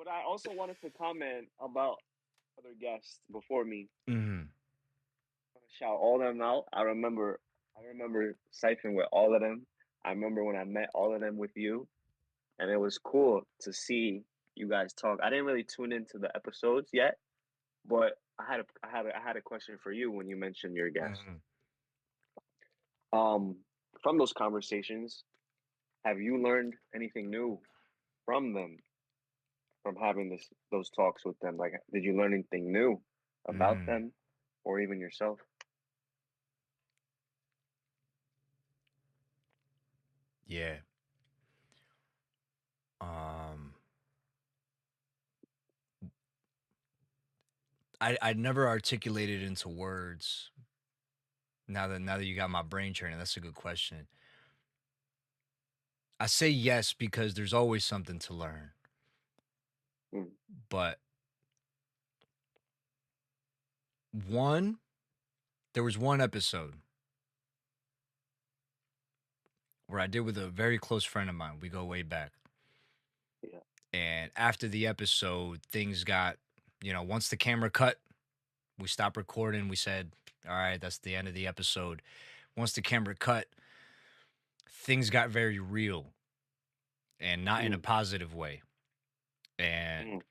But I also wanted to comment about other guests before me. Hmm. I wanna shout all them out. I remember ciphering with all of them. I remember when I met all of them with you, and it was cool to see you guys talk. I didn't really tune into the episodes yet, but I had a question for you when you mentioned your guest. Hmm. Um, from those conversations, have you learned anything new from them, from having those talks with them? Like, did you learn anything new about Hmm. them or even yourself? Yeah. Um, I never articulated into words. Now that you got my brain churning, that's a good question. I say yes because there's always something to learn. Mm, But one, there was one episode where I did with a very close friend of mine. We go way back. yeah. And after the episode, things got, once the camera cut, we stopped recording. We said, all right, that's the end of the episode. Once the camera cut, things got very real and not in a Mm, positive way. And mm,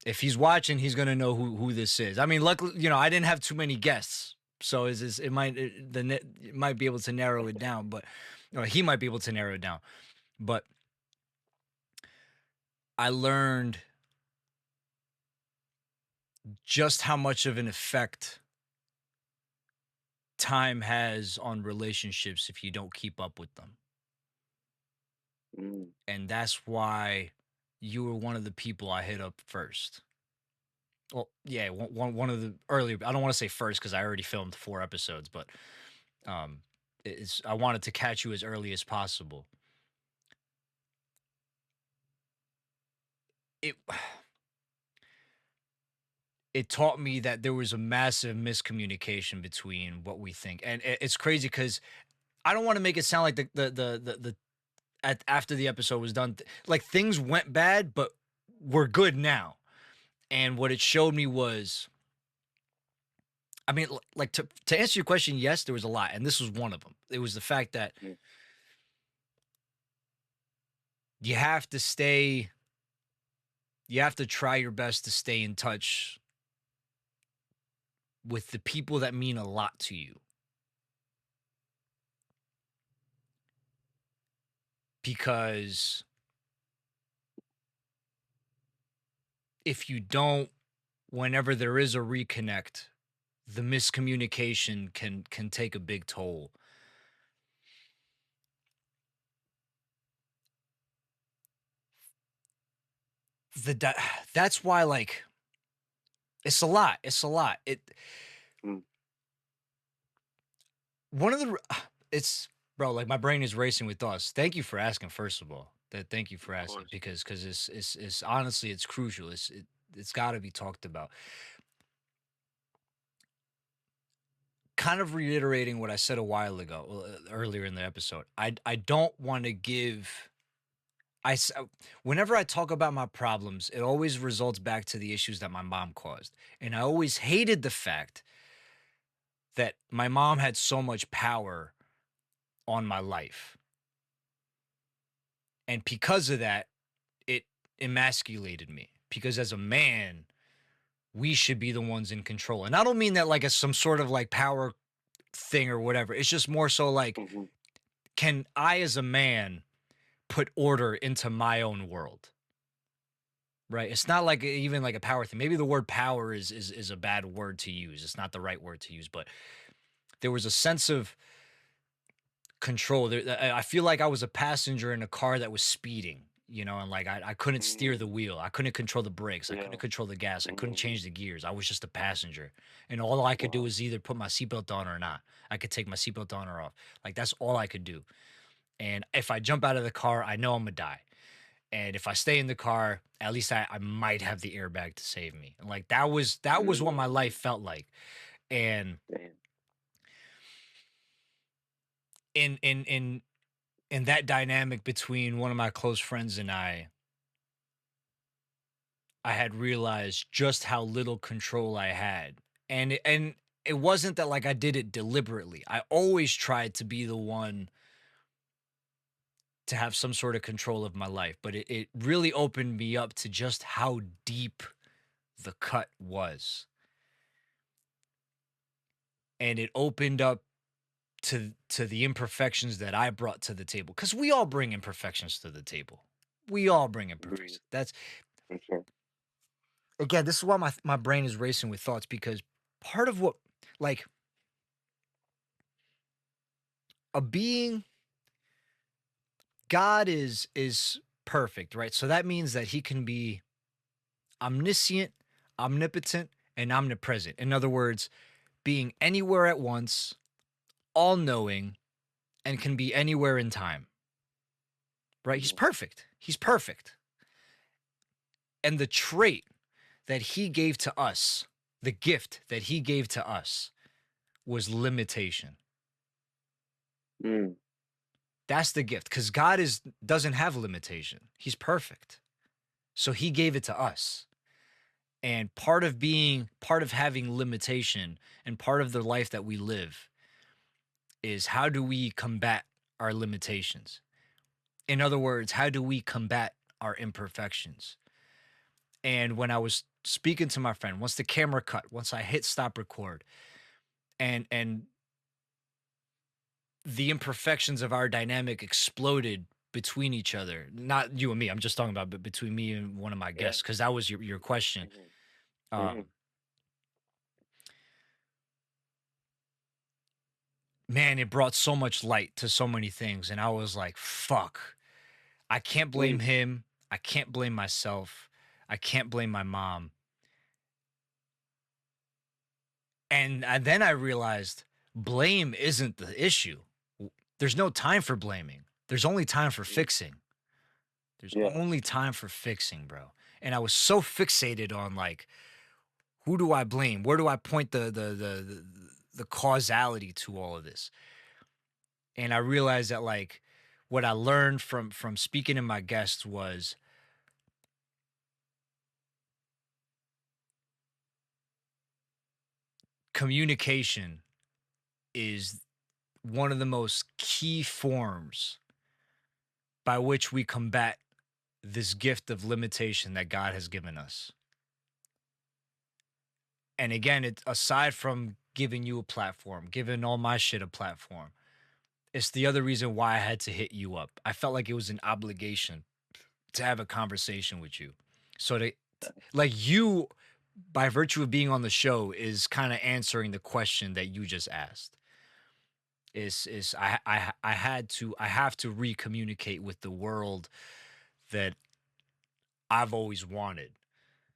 if he's watching, he's gonna know who this is. I mean, luckily, I didn't have too many guests, so it might be able to narrow it down, but or he might be able to narrow it down. But I learned just how much of an effect time has on relationships if you don't keep up with them, mm, and that's why you were one of the people I hit up first. Well, yeah, one of the earlier. I don't want to say first because I already filmed 4 episodes, but um, it's I wanted to catch you as early as possible. It it taught me that there was a massive miscommunication between what we think, and it's crazy because I don't want to make it sound like the after the episode was done, like things went bad, but we're good now. And what it showed me was, I mean, like to answer your question, yes, there was a lot, and this was one of them. It was the fact that mm, you have to stay, you have to try your best to stay in touch with the people that mean a lot to you, because if you don't, whenever there is a reconnect, the miscommunication can take a big toll. That's why, like, it's a lot. It's a lot. It mm. one of the it's bro, like my brain is racing with thoughts. Thank you for asking. First of all, that thank you for Of asking, course. because it's honestly it's crucial. It's got to be talked about. Kind of reiterating what I said a while ago, earlier in the episode. I don't want to give. Whenever I talk about my problems, it always results back to the issues that my mom caused, and I always hated the fact that my mom had so much power on my life, and because of that, it emasculated me. Because as a man, we should be the ones in control, and I don't mean that like as some sort of like power thing or whatever. It's just more so like, Mhm. can I as a man put order into my own world? Right. It's not like even like a power thing. Maybe the word power is a bad word to use. It's not the right word to use, but there was a sense of control. I feel like I was a passenger in a car that was speeding, and like I couldn't steer the Mm, wheel. I couldn't control the brakes. I couldn't yeah. control the gas. I couldn't Mm, change the gears. I was just a passenger. And all I could do wow. was either put my seatbelt on or not. I could take my seatbelt on or off. Like that's all I could do. And if I jump out of the car, I know I'm gonna die. And if I stay in the car, at least I might have the airbag to save me. And like that was what my life Mm, felt like. And damn. in that dynamic between one of my close friends and I I had realized just how little control I had. And it wasn't that like I did it deliberately. I always tried to be the one to have some sort of control of my life, but it really opened me up to just how deep the cut was. And it opened up to the imperfections that I brought to the table. Because we all bring imperfections to the table. We all bring Agreed. imperfections. That's For sure. again, this is why my brain is racing with thoughts because part of what like a being God is perfect, right? So that means that he can be omniscient, omnipotent, and omnipresent. In other words, being anywhere at once, all knowing, and can be anywhere in time, right? He's Mhm. perfect. He's perfect. And the trait that he gave to us, the gift that he gave to us was limitation. Mm. That's the gift because God is doesn't have limitation. He's perfect. So he gave it to us. And part of having limitation and part of the life that we live is how do we combat our limitations? In other words, how do we combat our imperfections? And when I was speaking to my friend, once the camera cut, once I hit stop record, and the imperfections of our dynamic exploded between each other. Not you and me. I'm just talking about between me and one of my Yeah. guests because that was your question. Hmm. Hmm. Um, man, it brought so much light to so many things, and I was like, "Fuck! I can't blame Mm. him. I can't blame myself. I can't blame my mom." And then I realized blame isn't the issue. There's no time for blaming. There's only time for Mm. fixing. There's Yeah. only time for fixing, bro. And I was so fixated on like, who do I blame? Where do I point the causality to all of this? And I realized that like what I learned from speaking to my guests was communication is one of the most key forms by which we combat this gift of limitation that God has given us. And again, it aside from giving you a platform, giving all my shit a platform, it's the other reason why I had to hit you up. I felt like it was an obligation to have a conversation with you. So like you by virtue of being on the show is kind of answering the question that you just asked. Is I had to I have to recommunicate with the world that I've always wanted.